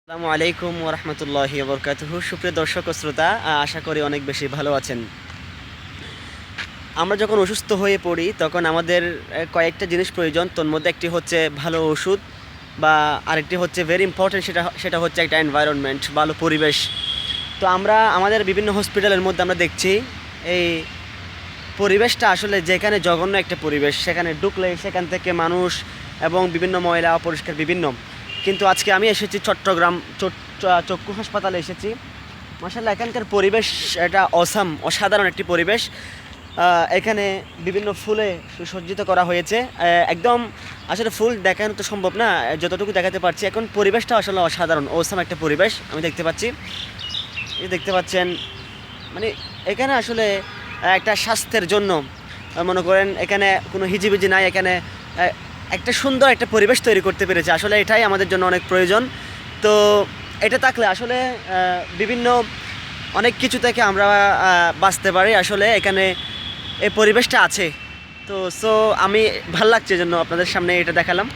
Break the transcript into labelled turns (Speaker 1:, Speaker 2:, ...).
Speaker 1: আসসালামু আলাইকুম ওয়া রাহমাতুল্লাহি ওয়া বারাকাতুহু। সুপ্রিয় দর্শক ও শ্রোতা, আশা করি অনেক বেশি ভালো আছেন। আমরা যখন অসুস্থ হয়ে পড়ি তখন আমাদের কয়েকটা জিনিস প্রয়োজন। তোর মধ্যে একটি হচ্ছে ভালো ওষুধ, বা আরেকটি হচ্ছে ভেরি ইম্পর্টেন্ট, সেটা হচ্ছে একটা এনভায়রনমেন্ট, ভালো পরিবেশ। তো আমরা আমাদের বিভিন্ন হসপিটালের মধ্যে আমরা দেখছি এই পরিবেশটা আসলে যেখানে জঘন্য একটা পরিবেশ, সেখানে ঢুকলে সেখান থেকে মানুষ এবং বিভিন্ন ময়লা অপরিষ্কার বিভিন্ন। কিন্তু আজকে আমি এসেছি চট্টগ্রাম চক্ষু হাসপাতালে এসেছি। মাশাআল্লাহ, এখানকার পরিবেশ এটা অসাধারণ একটি পরিবেশ। এখানে বিভিন্ন ফুলে সুসজ্জিত করা হয়েছে। একদম আসলে ফুল দেখানো তো সম্ভব না, যতটুকু দেখাতে পারছি। এখন পরিবেশটা আসলে অসাধারণ একটা পরিবেশ আমি দেখতে পাচ্ছি। এই দেখতে পাচ্ছেন, মানে এখানে আসলে একটা স্বাস্থ্যের জন্য মনে করেন এখানে কোনো হিজিবিজি নাই। এখানে একটা সুন্দর একটা পরিবেশ তৈরি করতে পেরেছে। আসলে এটাই আমাদের জন্য অনেক প্রয়োজন। তো এটা থাকলে আসলে বিভিন্ন অনেক কিছু থেকে আমরা বাঁচতে পারি। আসলে এখানে এই পরিবেশটা আছে। তো আমি ভাল লাগছে জন্য আপনাদের সামনে এটা দেখালাম।